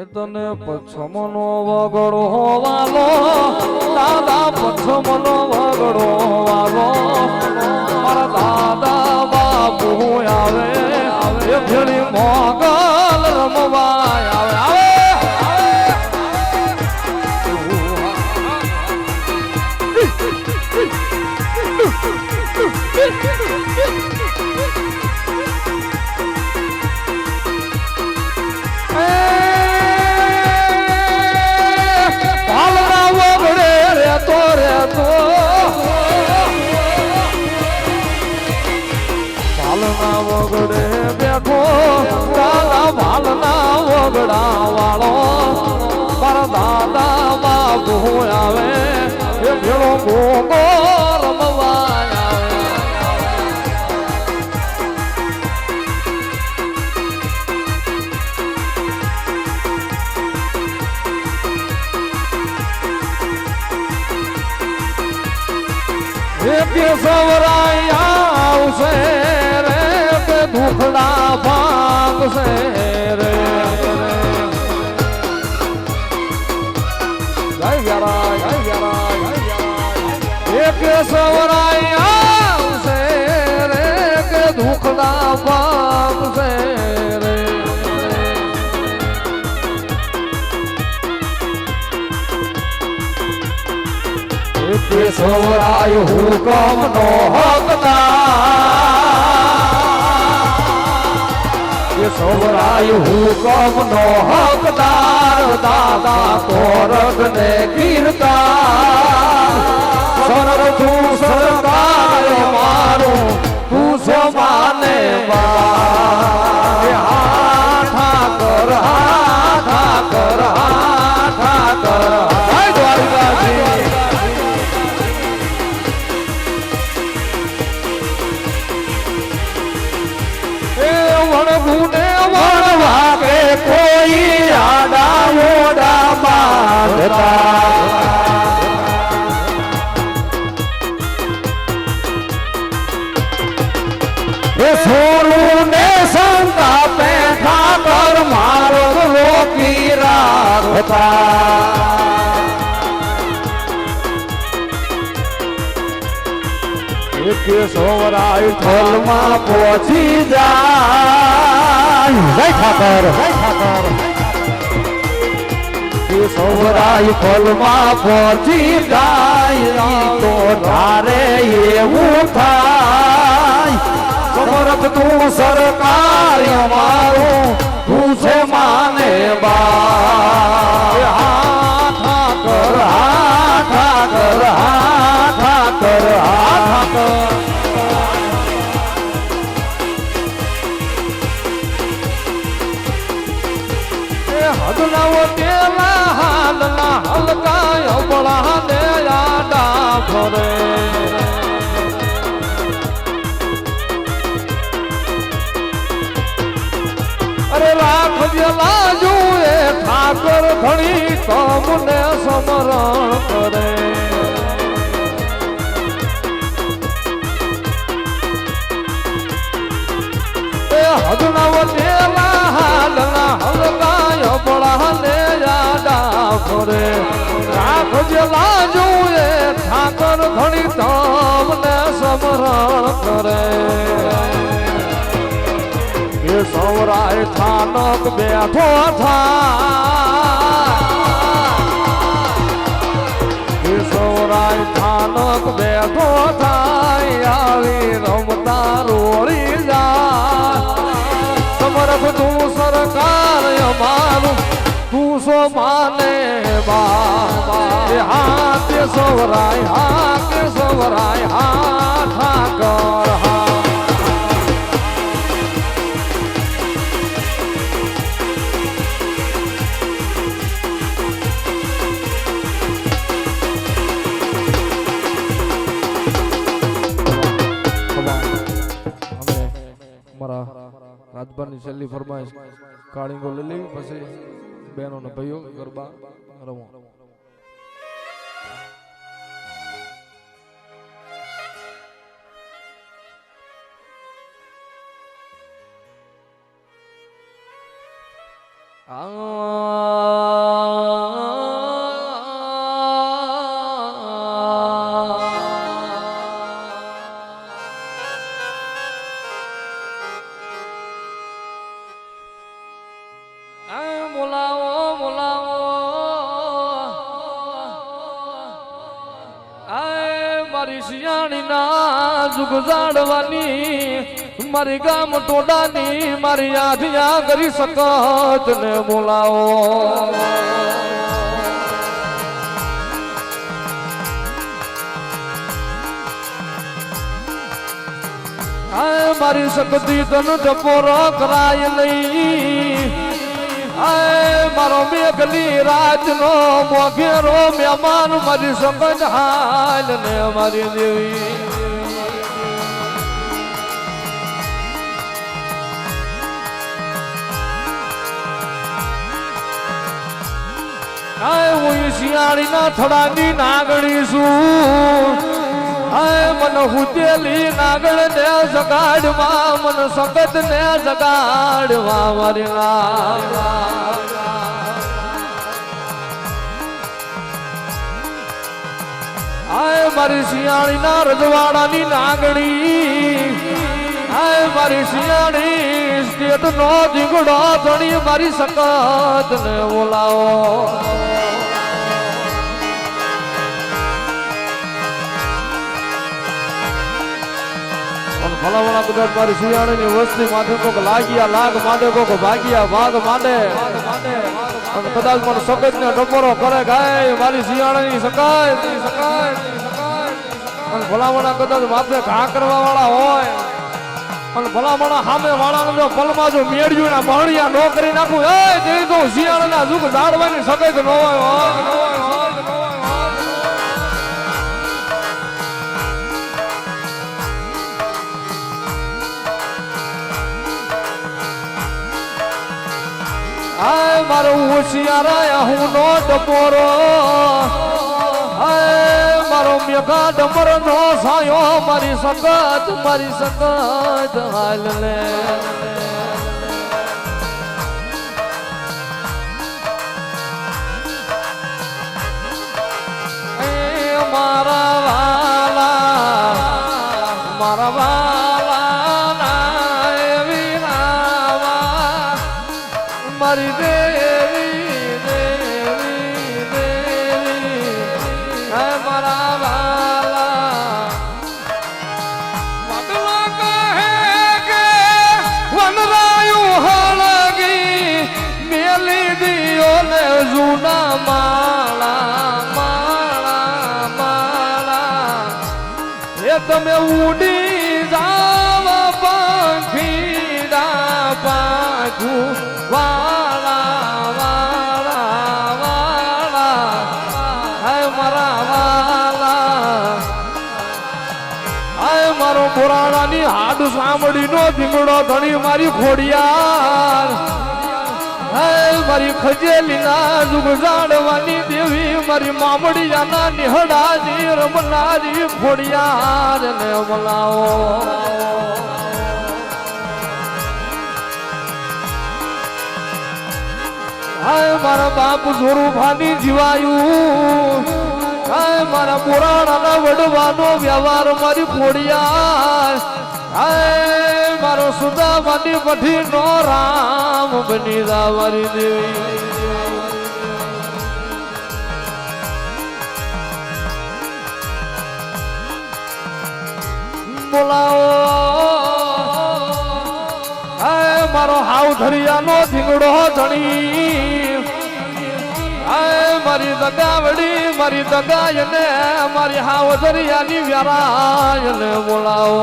તને પછમનો વગડો વાલો દાદા પછમનો વગડો વાલો મારા દાદા બાપુ આવે એ ભેળી મોગલ રમવા આવે વગડે બેઠો દાદા ભાલના વગડા વાળો મારા દાદા બાપુ આવે એ ભેળો ગોગો રમવા આવે કે સવરાય આવશે દુખડા ભાંગશે રે એક સવરાય આવશે રે કે દુખડા ભાંગશે રે એક સવરાય હુકમ નો હકદાર સવરાય હુકમ નો હકદાર દાદા કોરગ ને કીર્તાર સરળ તું સરકાર મારું તું સમાને ઠાકર ઠાકર ઠાકર દ્વારકાજી વણગુને વણવા કે કોઈ આડા ઓડા બાંધતા એ સોનું ને સંતા પે ઠાકર માર્ગ રોકી રાખતા કે સોવરાય ઠોલમાં પહોંચી જાય જય ઠાકર કે સોવરાય ઠોલમાં પહોંચી જાય તો તારે એવું થાય સમરથ તું સરકાર અમારું તું છે માને બા ઠાકર ઠાકર ઠાકર હદલાવો તેલા હાલના હલકાય બળા ને આડા ફરે અરે લાખ જેલા જુએ ઠાકર ધણી તમને સમરણ કરે હદના તેલા હાલના હલકાય બળા ને આડા ફરે રાખ જેલા જુએ ઠાકર ધણી તમને સમરણ કરે એ સવરાય થાનક બેઠો થાય એ સવરાય થાનક બેઠો થાય આવી રમતા રોડી સમરથ તું સરકાર અમારું તું સો માને બા હા કે સવરાય હા ઠાકર હા રાજભાની છેલ્લી ફરમાઈશ કાળીંગો લઈ લેવી પછી બહેનો ને ભાઈઓ ગરબા રમો આ ના જુગ જાડવાની મારી ગામ ટોડાની મારી આધિયા કરી શકત ને બોલાવો મારી શક્તિ તન ટપોરો કરાય નહીં મારો મેઘલી રાજનો મોઘેરો મહેમાન મારી સકત હાલ ને મારી દેવી હું શિયાળી ના થડાની નાગણી છું મન હુતેલી નાગણ ને જગાડવા મન સકત ને જગાડવા મારી મારી શિયાળી ના રજવાડાની નાગણી મારી શિયાળી સ્ટેટ નો ધીંગડો ધણી મારી સકત ને બોલાવો ભલાવણા બધા મારી શિયાળી ની વસ્તી માથે કોક લાગ્યા લાગ માંડે કોક ભાગ્યા ભાગ માંડે અને કદાચ મને સકત ને ડબરો કરે ગાય મારી શિયાળી ની શકાય અને ભલાવણા કદાચ માથે ઘા કરવા વાળા હોય અને ભલામણા સામે વાળાને જો પલમાં જો મેળ્યું ના બહણિયા નો કરી નાખું એ જે તો શિયાળાના જુગ ઝાડવાની સકત ન હોય આય મારો હોશિયારા હું નો ડપોરો આય મારો મેઘા ડમર નો સાયો મારી સકત હાલ લે મારા વાલા ના એવી રાવા મારી દેવી મારા વાલા વાદળા કહે કે વનરાયું હળગી મેલી દિયો ને જૂના માળા એ તમે ઉડી જાવ પંખીડા પાછું પુરાણાની હાડ સાંભળી નો ધીંગડો ધણી મારી ખોડિયાર મારી ખજેલી ના જુગ જાડવાની દેવી મારી મામડિયાના નિહડાજી રમનારી ખોડિયાર ને બોલાવો મારા બાપ જોરુભાની જીવાયું મારા પુરાણાના વડવાનો વ્યવહાર મારી ખોડિયાર મારો સુદામાની પઠી નો રામ બની જા મારી દેવી બોલાવો મારો હાવ ધરિયાનો ધીંગડો ધણી મારી દગાવડી મારી દગાયને મારી હાવ દરિયાની વ્યારાયને બોલાવો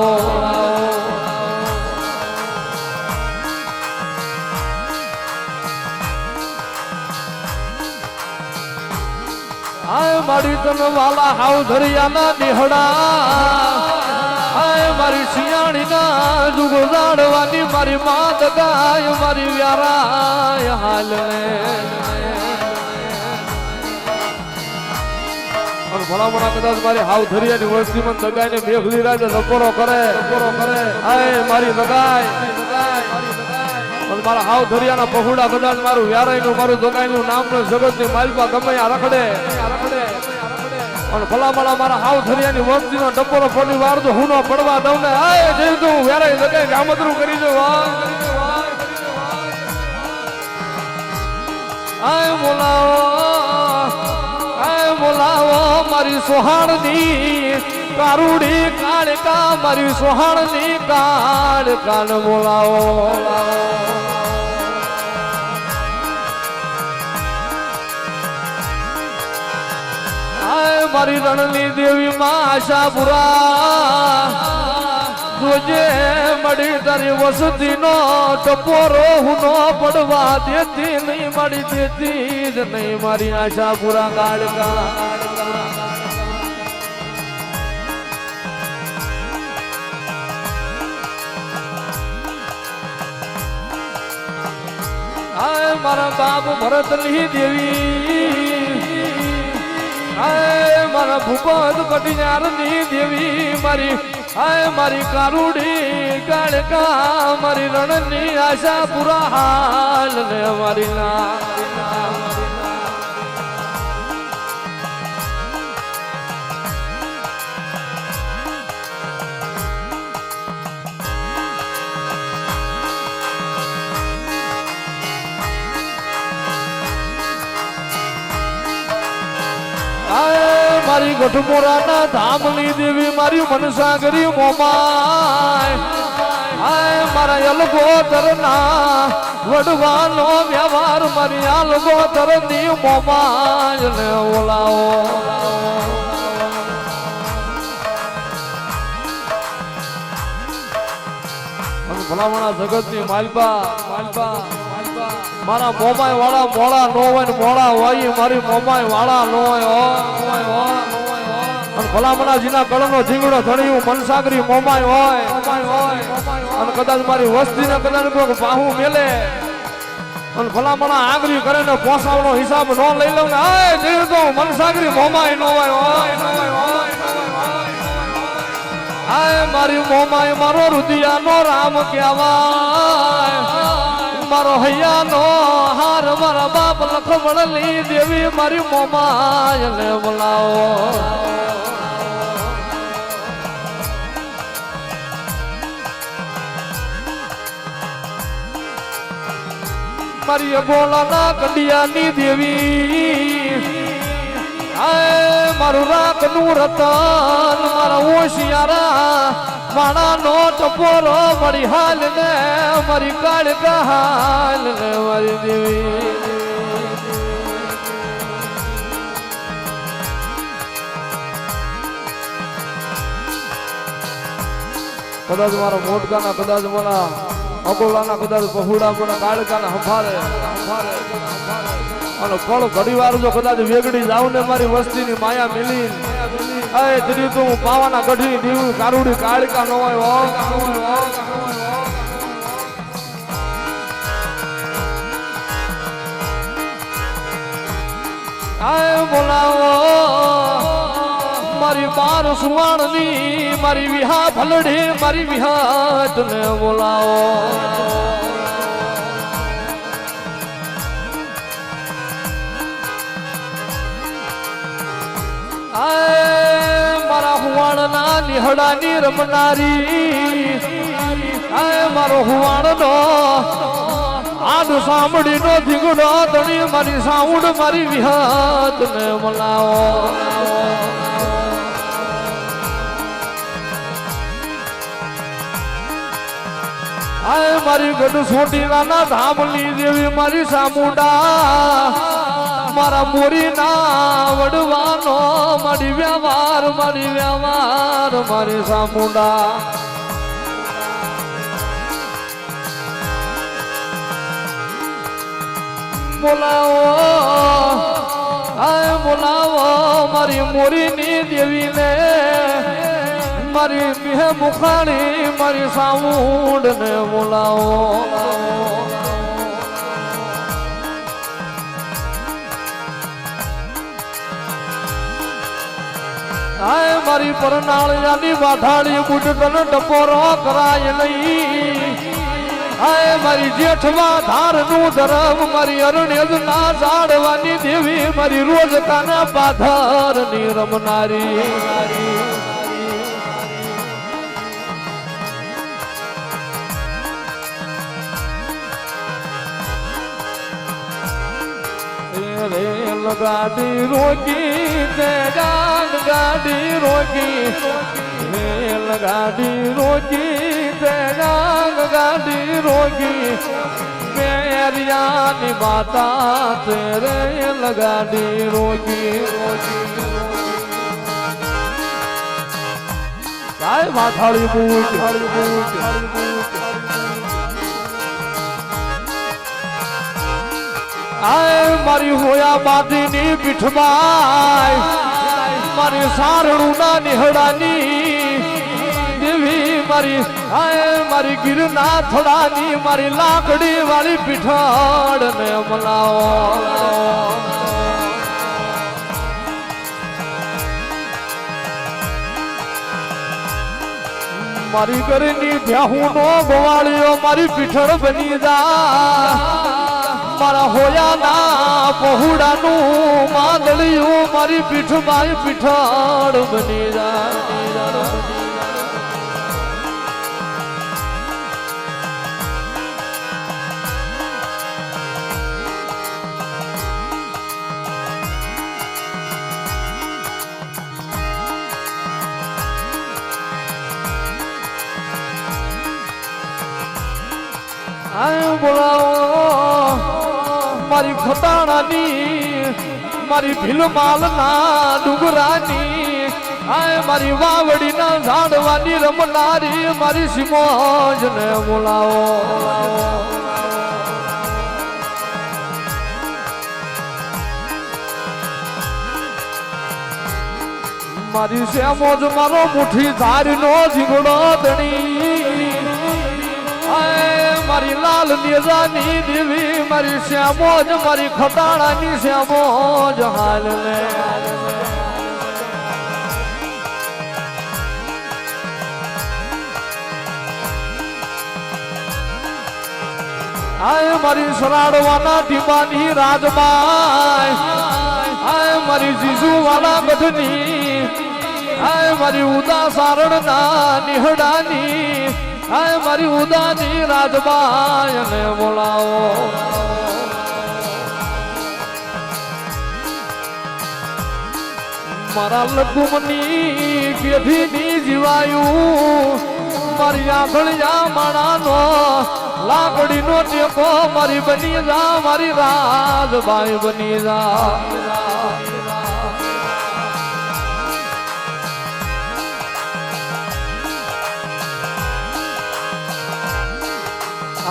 મારી તન વાલા હાવ દરિયાના નિહડા મારી શિયાળી ના જુગ જાડવાની મારી મા દગાય મારી વ્યારાય હાલ ભલામણા કદાચ મારી હાવ ધરિયાની વસ્તી મને દગાઈને મેઘલી રાજા લપોરો કરે મારી દગાય મારા હાવ ધરિયાના પહોળા કદાચ મારું વ્યારાયનું મારું દગાઈનું નામ જગતની માલપા ગમે આ રખડે અને ભલામણા મારા હાવ ધરિયાની વસ્તીનો ટપોરો ફોની વાર તો હું નો પડવા દઉં ને જઈ તું વ્યારાય દગાઈ ગામતરું કરી દઉં બોલાવો મારી સોહાણની કારુડી કાળકા મારી સોહાણની કાળકાન બોલાવો મારી રણની દેવી માં આશાપુરા જોજે મળી તારી વસતી નો ટપોરો હુનો પડવા દેતી નહીં મળી દેતી જ નહીં મારી આશાપુરા કાળકા આય મારા બાપ ભરતની દેવી આય મારા ભૂપત કટિયારની દેવી મારી આય મારી કારુડી કાળકા મારી રણની આશા પૂરા હાલ ને મારી ના મારી ગઢમોરાના ધામની દેવી મારી મનસાગરી મોમાય હાય મારા યલગોતરના વડવાનો વ્યવહાર મારી યલગોતરની મોમાય ને ઓલાવો ભલામણા જગતની માલપા મારા મોમાય વાળા મોળા નો હોય ને મોળા હોય મારી મોમાય વાળા નો હોય ભલામણા જીના કળનો ઝીંગડો ધણિયું મનસાગરી મોમાય હોય અને કદાચ મારી વસ્તીને કદાચ કોઈ બાહુ મેલે અને ભલામણા આંગળી કરે ને પોસાવનો હિસાબ નો લઈ લઉં ને જેવી તો મનસાગરી મોમાય નો હોય આય મારી મોમાય મારો રુદિયાનો રામ કહેવાય મારો હૈયાનો હાર મારા બાપ લખમણની દેવી મારી મોમાય ને બોલાવો મારી બોલાના કંડિયાની દેવી આય મારું રાખનું રતન મારા ઓશિયારા માણા નો ટપોરો મારી હાલ ને મારી કાળકા હાલ ને મારી દેવી કદાચ મારા મોટકાના કદાચ મારા અકોલાના કદાચ બહુડા મને કાળકાના હંફારે અને ફળ ઘડી વાર જો કદાચ વેગડી જાવ ને મારી વસ્તીની માયા મિલી અય ત્રી તું પાવાના ગઢી દીવું કારુડી કાળકા નો હોય આય બોલાવો મારી બાર સુવાણની મારી વિહા ભલડી મારી વિહાટ ને બોલાવો મારા હુવાણના નિહળાની રમનારી આય મારો હુવાણનો આદ સાંભળીનો ધીગડો ધણી મારી સાઉન્ડ મારી વિહાત ને મલાવો આય મારી ગઢ સોટીના ધામની દેવી મારી સામુંડા મારા મોરી ના વડવાનો મારી વ્યવહાર મારી સામુંડા બોલાવો આય બોલાવો મારી મોરીની દેવીને મારી મિહે મુખાણી મારી સામુંડ ને બોલાવો આય મારી પરનાળિયાની વાઢાળી બુટ તન ટપોરો કરાય નહીં આય મારી જેઠમાં ધારનું ધરમ મારી અરણ્યજ ના ઝાડવાની દેવી મારી રોજ કાના પાધરની રમનારી રેલ ગાડી રોકી તે જાગ ગાડી રોકી રેલ ગાડી રોકી તે જાગ ગાડી રોકી મેરિયાની માતા તે રેલ ગાડી રોકી કાય માથાળી બૂટ આય મારી હોયા બાદીની પીઠમાં મારી સારણું ના નિહળાની દેવી મારી આય મારી ગીરના થોડાની મારી લાકડી વાળી પીઠાડ ને મલાવો મારી ઘરની ભ્યાહું નો ગોવાળિયો મારી પીઠળ બની જા મારા હોયા ના પહોળાનું માદળિયું મારી પીઠ મારી પીઠળ બની જા બોલાવો મારી ખોટાણાની મારી ભીલમાલ ના ડુંગરાની આય મારી વાવડી ના ઝાડવાની રમનારી મારી સિમોજ ને બોલાવો મારી શ્યામોજ મારો મુઠ્ઠી ધારી નો ઝીંગડો ધણી મારી લાલ નિજાની દેવી મારી શ્યામોજ મારી ખટાણાની શ્યામોજ હાલ લે આય મારી સરાડવાના ટીમાની રાજબાઈ આય મારી જીજુ વાળા ગઢની આય મારી ઉદા સારણ ના નિહડાની આય મારી ઉદાની રાજબાઈ ને બોલાવો મારા લઘુમની પેઢીની જીવાયું મારી આંગળિયા માણાનો લાકડીનો ટેકો મારી બની જા મારી રાજબાઈ બની જા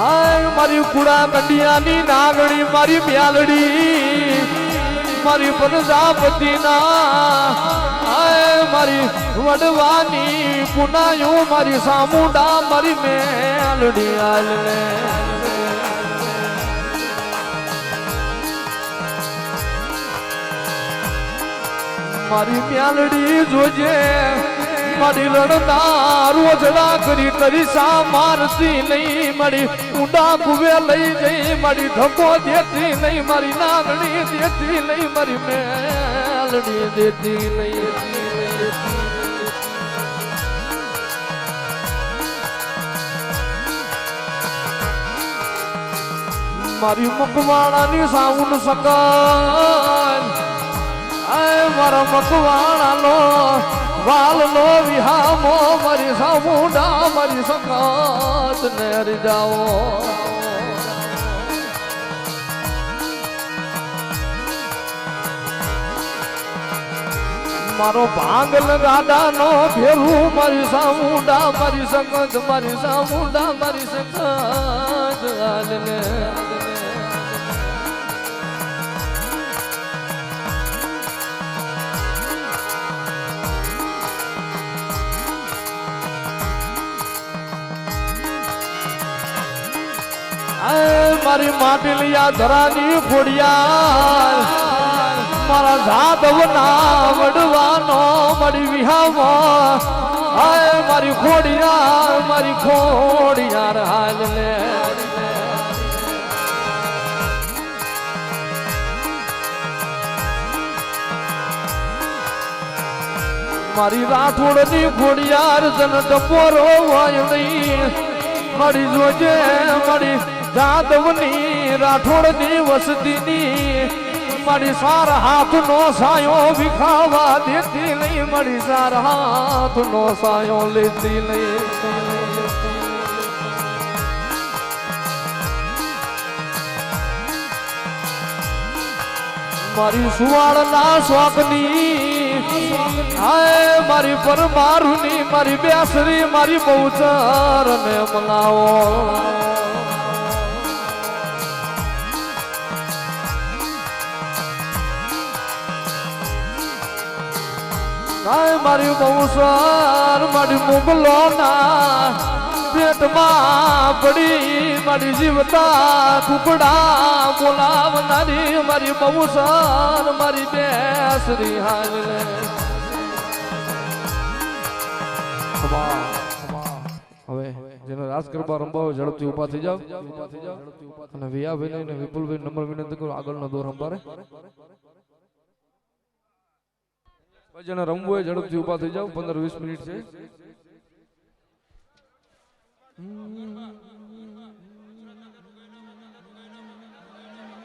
આય મારી કુડા કંડિયાની નાગડી મારી મ્યાલડી મારી પ્રજાપતિ ના આય મારી વડવાની પુનાયું મારી સામુંડા મારી મેલડી આલે મારી મ્યાલડી જોજે મારી રડના રોજડા કરી તરીસા મારતી નહીં મારી ઊંડા કુવે લઈ જઈ મારી ધક્કો દેતી નહીં મારી નાગણી દેતી નહીં મારી મેલડી દેતી નહીં મારી મકવાણાની સાઉન્ડ સકન આય મારા મકવાણાનો વાલનો વિહામો મારી સામુંડા મારી સકાત ને જાઓ મારો ભાંગલ ગાડાનો ફેરું મારી સામુંડા મારી સકત મારી સામુંડા મારી સકત હાલને મારી માટલિયા ધરાની ફોડિયા મારા જાદવ ના વડવાનો મારી વિહામો આય મારી ખોડિયાર હાલ લે મારી રાઠોડની ફોડિયાર જન ટપોરો વાયણી મારી જોજે મારી જાદવની રાઠોડની વસતીની મારી સાર હાથ નો સાયો વિખાવા દેતી નહીં મારી સાર હાથ નો સાયો લેતી નહીં મારી સુવાળના શોખની હાય મારી પરમારુની મારી બેસરી મારી બહુચર ને મનાવો હાય મારી બહુચર મારી મુગલો ના પેટમાં પડી મારી જીવતા કુકડા બોલાવનારી મારી બહુસર મારી બેસરી હાલ હવે જેનો રાસ ગરબા રમવા હોય ઝડપથી ઉભા થઈ જાવ અને વિયાભાઈ ને વિપુલભાઈ નંબર વિનંતી કરું આગળનો દોર રમવારે જેને રમવું હોય ઝડપથી ઉભા થઈ જાવ 15-20 મિનિટ છે